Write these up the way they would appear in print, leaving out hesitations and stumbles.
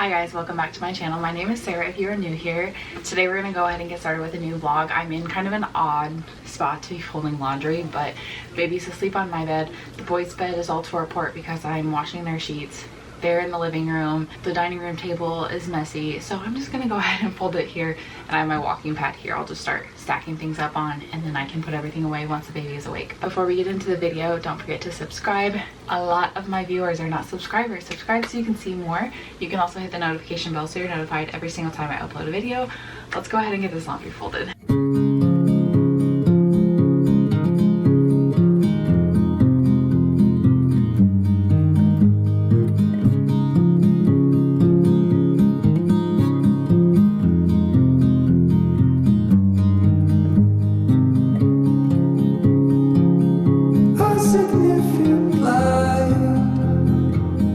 Hi guys, welcome back to my channel. My name is Sarah if you are new here. Today we're going to go ahead and get started with a new vlog. I'm in kind of an odd spot to be folding laundry, but baby's asleep on my bed. The boys' bed is all tore apart because I'm washing their sheets. They're in the living room. The dining room table is messy, so I'm just going to go ahead and fold it here, and I have my walking pad here. I'll just start stacking things up on, and then I can put everything away once the baby is awake. Before we get into the video, don't forget to subscribe. A lot of my viewers are not subscribers. Subscribe so you can see more. You can also hit the notification bell so you're notified every single time I upload a video. Let's go ahead and get this laundry folded.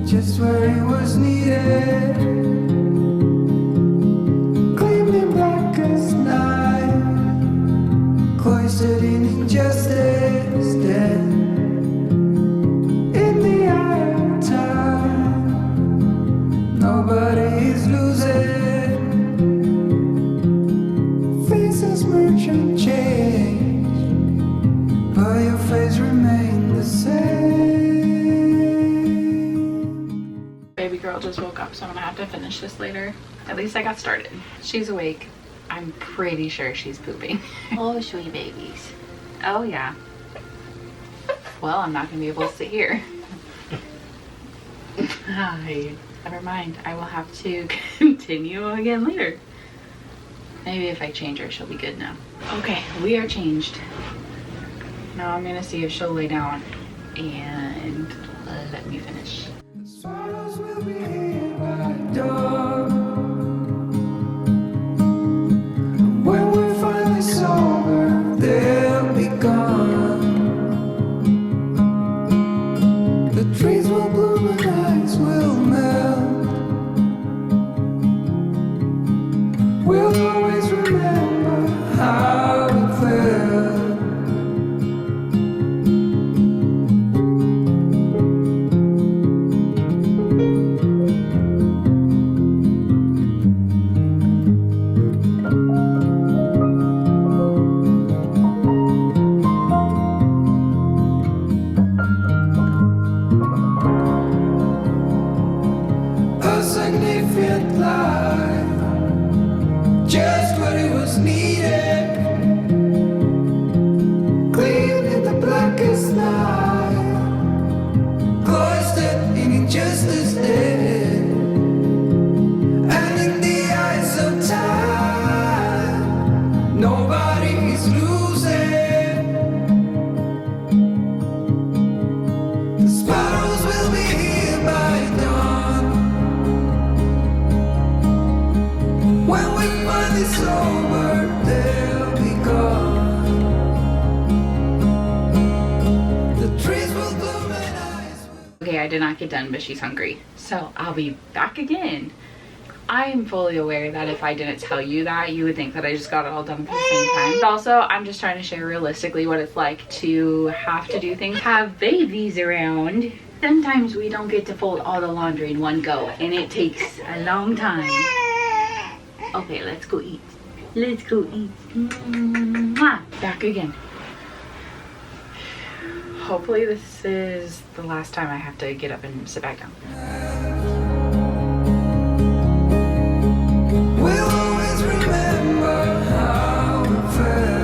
Just where it was needed, gleaming black as night, cloistered in injustice, dead in the eye of time. Nobody is losing, faces merge and change, but your face remains the same. Baby girl just woke up, so I'm gonna have to finish this later. At least I got started. She's awake. I'm pretty sure she's pooping. Oh, sweet babies. Oh yeah. Well, I'm not gonna be able to sit here. Hi. Never mind. I will have to continue again later. Maybe if I change her, she'll be good now. Okay, we are changed. Now I'm gonna see if she'll lay down and let me finish. Swallows will be here by the door. When we're finally sober, they'll be gone. The trees will bloom and ice will melt. We'll always remember how it felt. Significant life, just what it was needed, clean in the blackest night, cloistered in injustice dead, and in the eyes of time, nobody is losing. The sparrows will be here by dawn. When we finally sober, they'll be gone. The trees will bloom and ice will... Okay, I did not get done, but she's hungry. So I'll be back again. I'm fully aware that if I didn't tell you that, you would think that I just got it all done at the same time. But also, I'm just trying to share realistically what it's like to have to do things, have babies around. Sometimes we don't get to fold all the laundry in one go, and it takes a long time. Okay, let's go eat. Let's go eat. Mwah. Back again. Hopefully this is the last time I have to get up and sit back down. We'll always remember how it felt.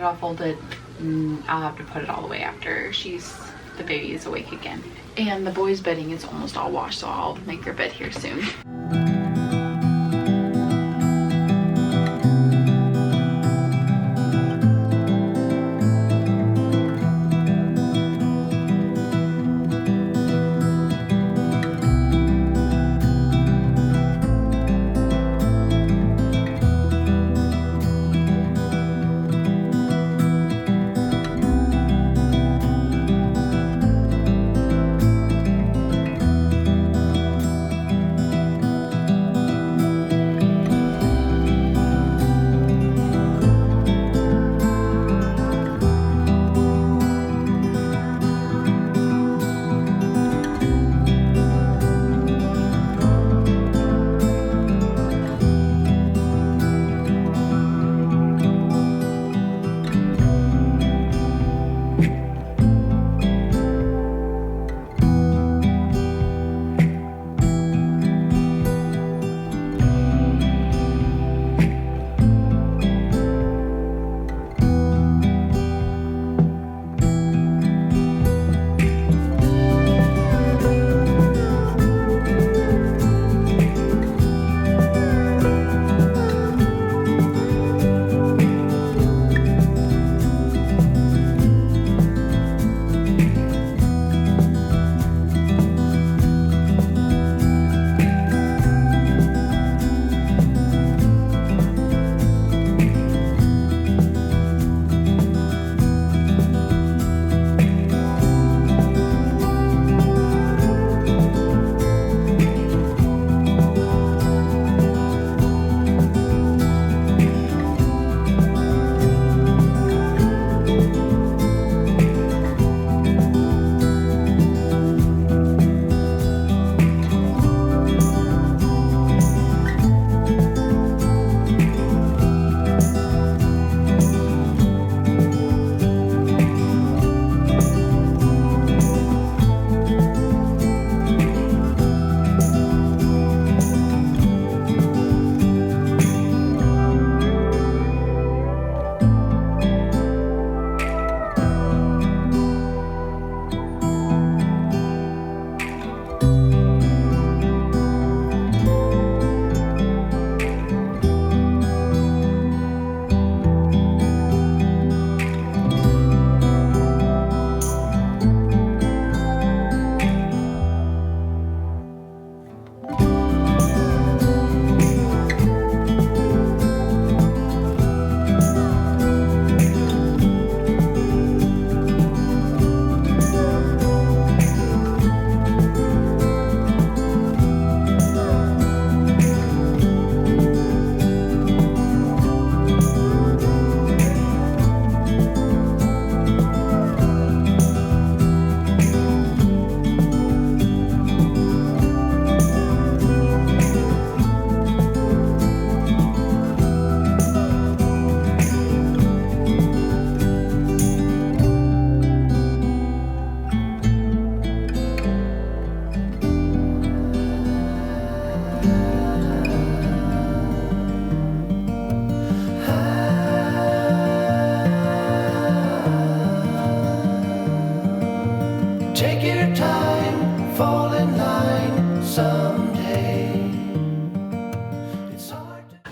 all folded. I'll have to put it all away after the baby is awake again. And the boys' bedding is almost all washed, so I'll make their bed here soon.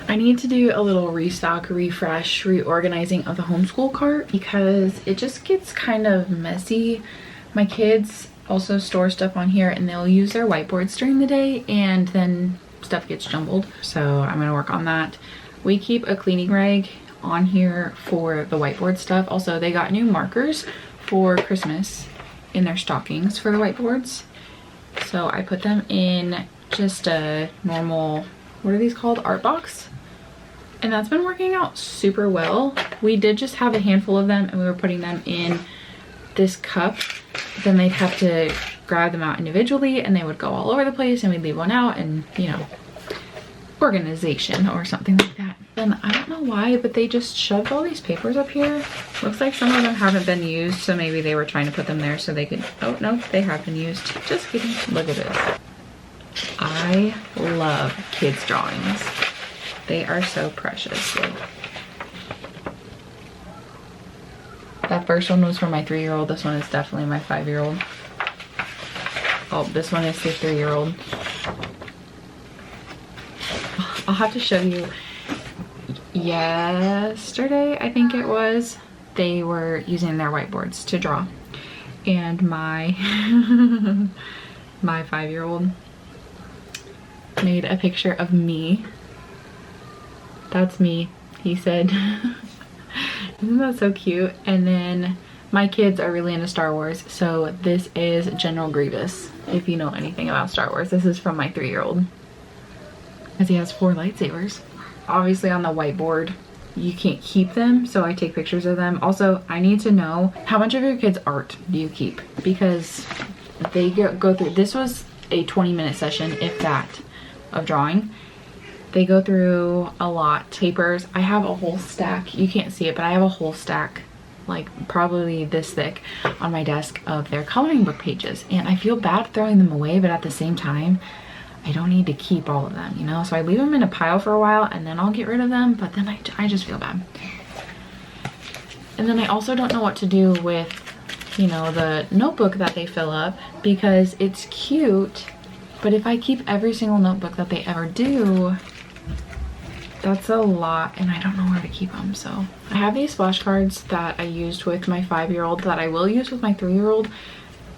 I need to do a little restock, refresh, reorganizing of the homeschool cart because it just gets kind of messy. My kids also store stuff on here and they'll use their whiteboards during the day and then stuff gets jumbled. So I'm gonna work on that. We keep a cleaning rag on here for the whiteboard stuff. Also, they got new markers for Christmas in their stockings for the whiteboards. So I put them in just a normal, what are these called? Art box. And that's been working out super well. We did just have a handful of them and we were putting them in this cup. Then they'd have to grab them out individually and they would go all over the place and we'd leave one out and, you know, organization or something like that. Then I don't know why, but they just shoved all these papers up here. Looks like some of them haven't been used, so maybe they were trying to put them there so they could, oh no, they have been used. Just kidding. Look at this. I love kids' drawings. They are so precious. Like, That first one was for my 3-year-old. This one is definitely my 5-year-old. Oh, this one is the 3-year-old. I'll have to show you. Yesterday, I think it was, they were using their whiteboards to draw. And my my 5-year-old made a picture of me. That's me, he said. Isn't that so cute? And then my kids are really into Star Wars, so this is General Grievous. If you know anything about Star Wars, this is from my 3-year-old. Because he has 4 lightsabers. Obviously on the whiteboard, you can't keep them, so I take pictures of them. Also, I need to know how much of your kids' art do you keep? Because they go through, this was a 20-minute session, if that, of drawing. They go through a lot. Papers, I have a whole stack. You can't see it, but I have a whole stack, like probably this thick, on my desk of their coloring book pages. And I feel bad throwing them away, but at the same time, I don't need to keep all of them, you know? So I leave them in a pile for a while and then I'll get rid of them, but then I just feel bad. And then I also don't know what to do with, you know, the notebook that they fill up, because it's cute, but if I keep every single notebook that they ever do, that's a lot and I don't know where to keep them. So I have these flashcards that I used with my 5-year-old that I will use with my 3-year-old,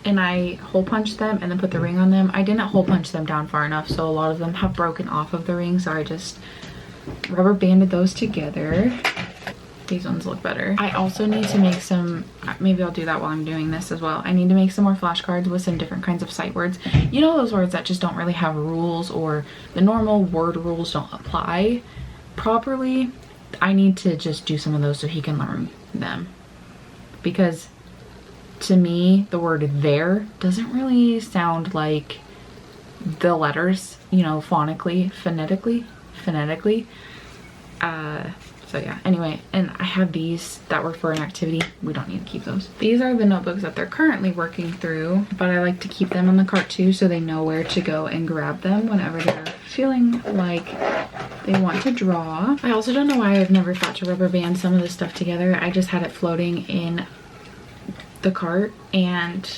and I hole punched them and then put the ring on them. I didn't hole punch them down far enough, so a lot of them have broken off of the ring, so I just rubber banded those together. These ones look better. I also need to make some, maybe I'll do that while I'm doing this as well. I need to make some more flashcards with some different kinds of sight words. You know, those words that just don't really have rules, or the normal word rules don't apply properly. I need to just do some of those so he can learn them, because to me the word there doesn't really sound like the letters, you know, phonetically. So yeah, anyway, and I have these that were for an activity. We don't need to keep those. These are the notebooks that they're currently working through, but I like to keep them in the cart too, so they know where to go and grab them whenever they're feeling like they want to draw. I also don't know why I've never thought to rubber band some of this stuff together. I just had it floating in the cart and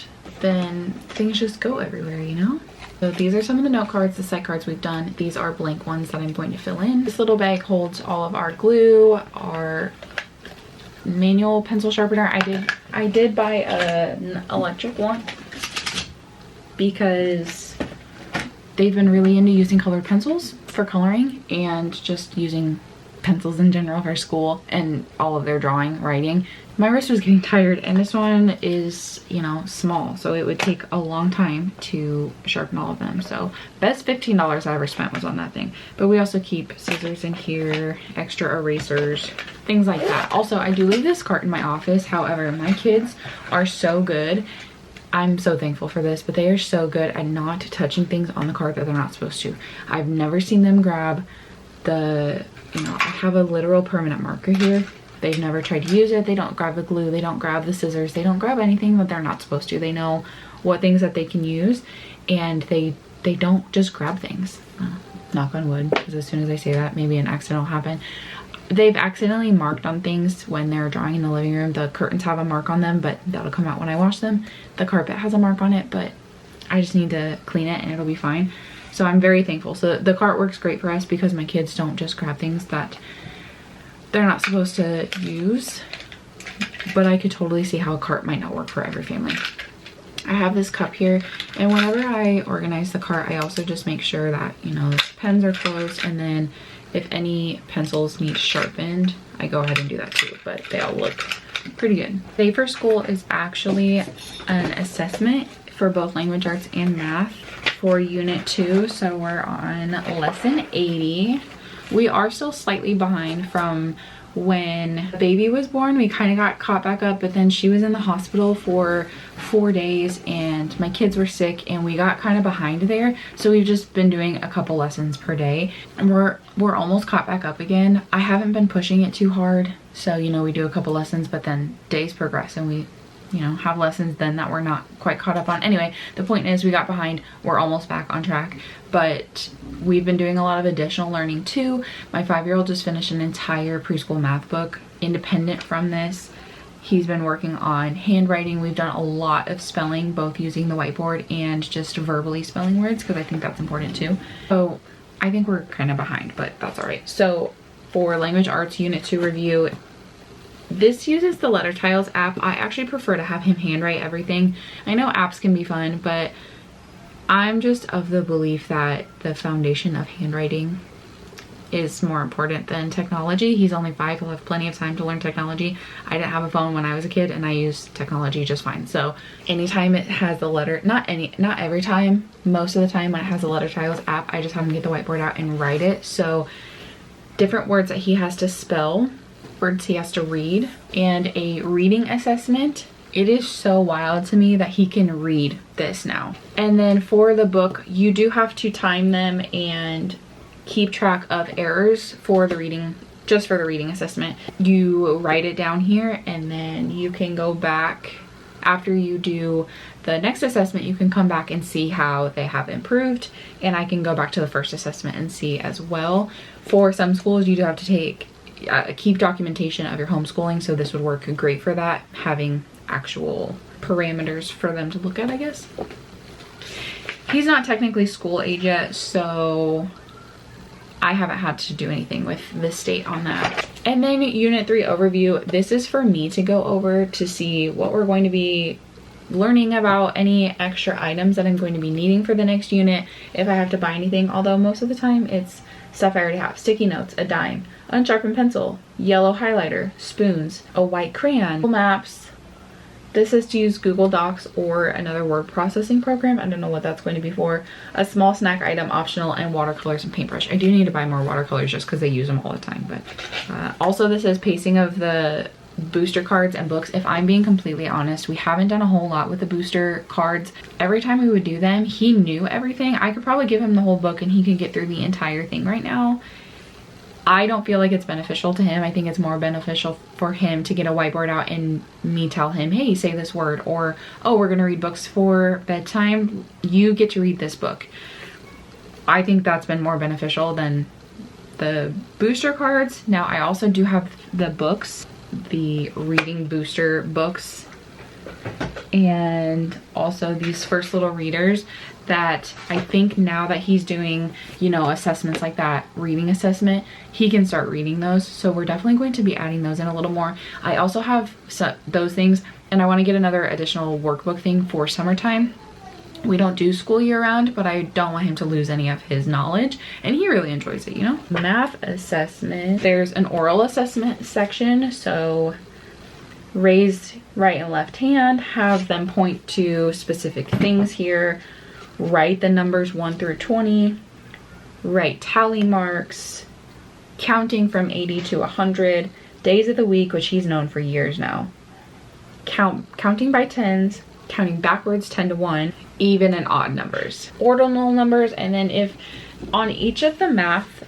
then things just go everywhere, you know? So these are some of the note cards, the sight cards we've done. These are blank ones that I'm going to fill in. This little bag holds all of our glue, our manual pencil sharpener. I did buy an electric one because they've been really into using colored pencils for coloring and just using pencils in general for school and all of their drawing, writing. My wrist was getting tired, and this one is, you know, small, so it would take a long time to sharpen all of them. So best $15 I ever spent was on that thing. But we also keep scissors in here, extra erasers, things like that. Also, I do leave this cart in my office. However, my kids are so good. I'm so thankful for this, but they are so good at not touching things on the cart that they're not supposed to. I've never seen them grab the, you know, I have a literal permanent marker here. They've never tried to use it. They don't grab the glue. They don't grab the scissors. They don't grab anything that they're not supposed to. They know what things that they can use, and they don't just grab things. Knock on wood, because as soon as I say that, maybe an accident will happen. They've accidentally marked on things when they're drawing in the living room. The curtains have a mark on them, but that'll come out when I wash them. The carpet has a mark on it, but I just need to clean it and it'll be fine. So I'm very thankful. So the cart works great for us because my kids don't just grab things that they're not supposed to use, but I could totally see how a cart might not work for every family. I have this cup here, and whenever I organize the cart, I also just make sure that, you know, the pens are closed, and then if any pencils need sharpened, I go ahead and do that too, but they all look pretty good. Today for school is actually an assessment for both language arts and math for unit 2, so we're on lesson 80. We are still slightly behind from when the baby was born. We kind of got caught back up, but then she was in the hospital for 4 days and my kids were sick and we got kind of behind there. So we've just been doing a couple lessons per day and we're almost caught back up again. I haven't been pushing it too hard. So, you know, we do a couple lessons, but then days progress and we, you know, have lessons then that we're not quite caught up on. Anyway, the point is we got behind. We're almost back on track, but we've been doing a lot of additional learning too. My 5-year-old just finished an entire preschool math book independent from this. He's been working on handwriting. We've done a lot of spelling, both using the whiteboard and just verbally spelling words, because I think that's important too. So I think we're kind of behind, but that's all right. So for language arts unit 2 review, this uses the letter tiles app. I actually prefer to have him handwrite everything. I know apps can be fun, but I'm just of the belief that the foundation of handwriting is more important than technology. He's only 5, he'll have plenty of time to learn technology. I didn't have a phone when I was a kid, and I use technology just fine. So anytime it has the letter, not every time, most of the time when it has a letter tiles app, I just have him get the whiteboard out and write it. So different words that he has to spell, words he has to read, and a reading assessment. It is so wild to me that he can read this now. And then for the book, you do have to time them and keep track of errors for the reading, just for the reading assessment. You write it down here, and then you can go back after you do the next assessment. You can come back and see how they have improved, and I can go back to the first assessment and see as well. For some schools, you do have to keep documentation of your homeschooling, so this would work great for that, having actual parameters for them to look at, I guess. He's not technically school age yet, so I haven't had to do anything with the state on that. And then unit 3 overview. This is for me to go over to see what we're going to be learning about, any extra items that I'm going to be needing for the next unit, if I have to buy anything, although most of the time it's stuff I already have. Sticky notes, a dime, unsharpened pencil, yellow highlighter, spoons, a white crayon, Google Maps. This is to use Google Docs or another word processing program. I don't know what that's going to be for. A small snack item optional, and watercolors and paintbrush. I do need to buy more watercolors just because they use them all the time. But also this is pacing of the booster cards and books. If I'm being completely honest, we haven't done a whole lot with the booster cards. Every time we would do them, he knew everything. I could probably give him the whole book and he could get through the entire thing right now. I don't feel like it's beneficial to him. I think it's more beneficial for him to get a whiteboard out and me tell him, hey, say this word, or, oh, we're gonna read books for bedtime. You get to read this book. I think that's been more beneficial than the booster cards. Now, I also do have the books, the reading booster books, and also these first little readers that I think now that he's doing, you know, assessments like that, reading assessment, he can start reading those. So we're definitely going to be adding those in a little more. I also have those things, and I want to get another additional workbook thing for summertime. We don't do school year round, but I don't want him to lose any of his knowledge, and he really enjoys it, you know. Math assessment, there's an oral assessment section, so raise right and left hand, have them point to specific things here, write the numbers 1 through 20, write tally marks, counting from 80 to 100, days of the week, which he's known for years now, counting by tens, counting backwards 10 to 1, even and odd numbers, ordinal numbers. And then if on each of the math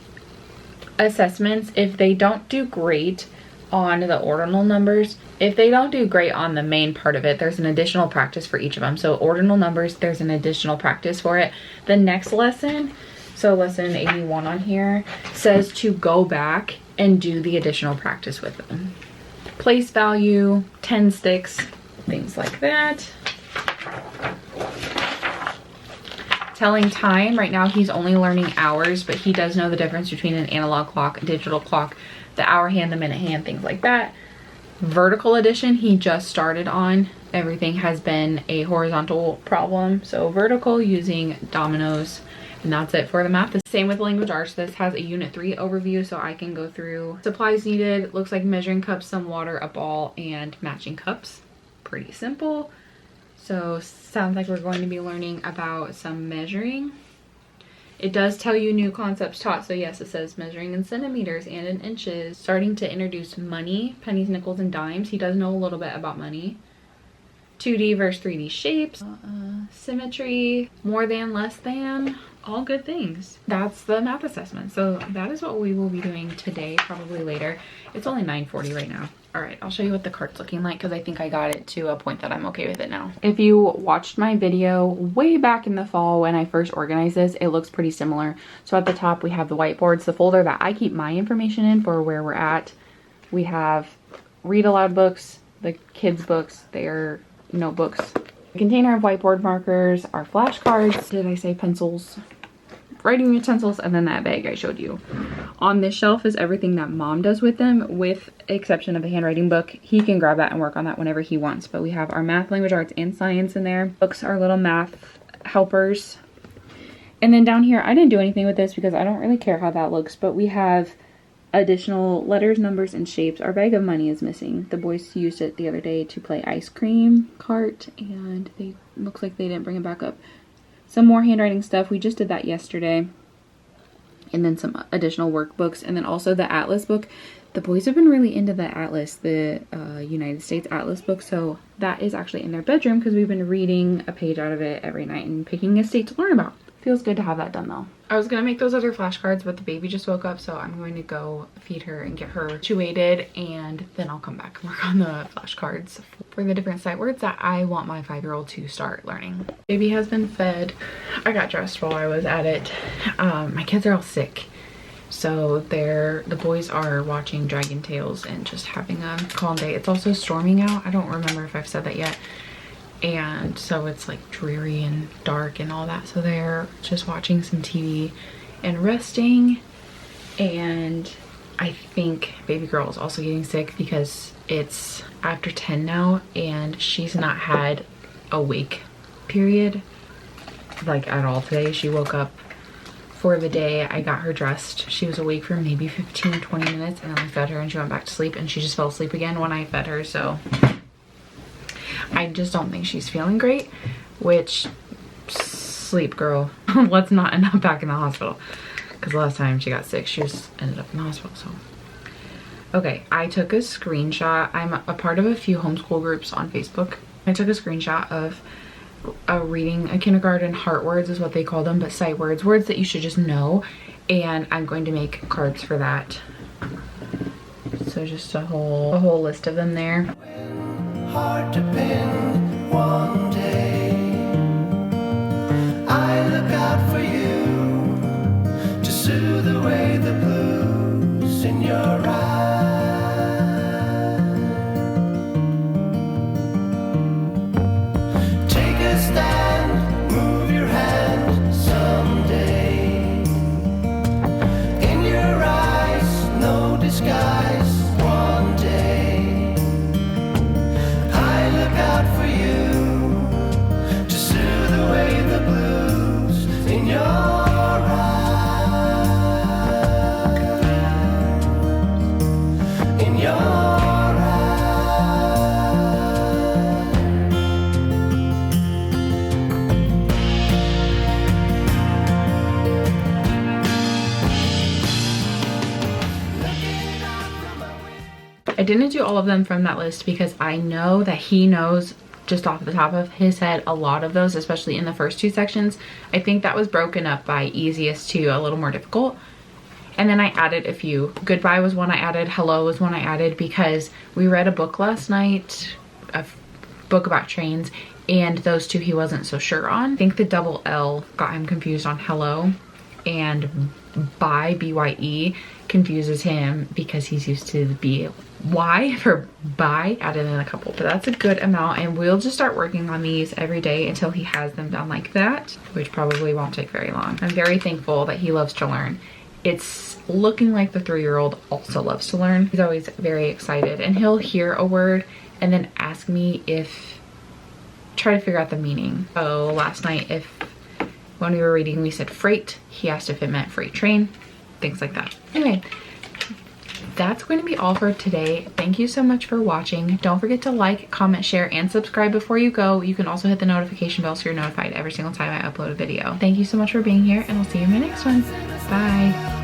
assessments, if they don't do great on the ordinal numbers, if they don't do great on the main part of it, there's an additional practice for each of them. So ordinal numbers, there's an additional practice for it. The next lesson, so lesson 81 on here, says to go back and do the additional practice with them. Place value, 10 sticks, things like that. Telling time, right now he's only learning hours, but he does know the difference between an analog clock, a digital clock, the hour hand, the minute hand, things like that. Vertical addition, he just started on. Everything has been a horizontal problem. So vertical using dominoes, and that's it for the math. The same with language arts. This has a unit 3 overview, so I can go through supplies needed. Looks like measuring cups, some water, a ball, and matching cups. Pretty simple. So sounds like we're going to be learning about some measuring. It does tell you new concepts taught. So yes, it says measuring in centimeters and in inches. Starting to introduce money, pennies, nickels, and dimes. He does know a little bit about money. 2D versus 3D shapes. Symmetry, more than, less than, all good things. That's the math assessment. So that is what we will be doing today, probably later. It's only 9:40 right now. All right, I'll show you what the cart's looking like because I think I got it to a point that I'm okay with it now. If you watched my video way back in the fall when I first organized this, it looks pretty similar. So at the top we have the whiteboards, the folder that I keep my information in for where we're at. We have read aloud books, the kids' books, their notebooks. A container of whiteboard markers, our flashcards, did I say pencils? Writing utensils, and then that bag I showed you. On this shelf is everything that mom does with them, with exception of the handwriting book. He can grab that and work on that whenever he wants, but we have our math, language arts, and science in there. Books are little math helpers. And then down here, I didn't do anything with this because I don't really care how that looks, but we have additional letters, numbers, and shapes. Our bag of money is missing. The boys used it the other day to play ice cream cart, and they looks like they didn't bring it back up. Some more handwriting stuff. We just did that yesterday. And then some additional workbooks, and then also the atlas book. The boys have been really into the atlas, the United States Atlas book, so that is actually in their bedroom because we've been reading a page out of it every night and picking a state to learn about. Feels good to have that done though. I was gonna make those other flashcards, but the baby just woke up, so I'm going to go feed her and get her situated, and then I'll come back and work on the flashcards for the different sight words that I want my 5-year-old to start learning. Baby has been fed. I got dressed while I was at it. My kids are all sick, so the boys are watching Dragon Tales and just having a calm day. It's also storming out. I don't remember if I've said that yet. And so it's like dreary and dark and all that, so they're just watching some TV and resting. And I think baby girl is also getting sick because it's after 10 now and she's not had a wake period like at all today. She woke up for the day, I got her dressed, she was awake for maybe 15-20 minutes, and then I fed her and she went back to sleep, and she just fell asleep again when I fed her. So I just don't think she's feeling great, which, sleep girl. Let's not end up back in the hospital, because last time she got sick, she just ended up in the hospital. So okay, I took a screenshot. I'm a part of a few homeschool groups on Facebook. I took a screenshot of reading a kindergarten heart words is what they call them, but sight words, words that you should just know, and I'm going to make cards for that. So just a whole list of them there. Hard to pin one day. I look out for you to soothe away the blues in your eyes. Take a stand, move your hand someday. In your eyes, no disguise. One day out for you to soothe away the blues in your eyes, in your I didn't do all of them from that list because I know that he knows just off the top of his head a lot of those, especially in the first 2 sections. I think that was broken up by easiest to a little more difficult. And then I added a few. Goodbye was one I added, hello was one I added, because we read a book last night, a book about trains, and those 2 he wasn't so sure on. I think the double L got him confused on hello, and bye, B-Y-E, confuses him because he's used to the B-Y for bye. Added in a couple, but that's a good amount, and we'll just start working on these every day until he has them done like that, which probably won't take very long. I'm very thankful that he loves to learn. It's looking like the 3-year-old also loves to learn. He's always very excited, and he'll hear a word and then ask me try to figure out the meaning. So last night, when we were reading, we said freight, he asked if it meant freight train, things like that. Anyway, that's going to be all for today. Thank you so much for watching. Don't forget to like, comment, share, and subscribe before you go. You can also hit the notification bell so you're notified every single time I upload a video. Thank you so much for being here, and I'll see you in my next one. Bye.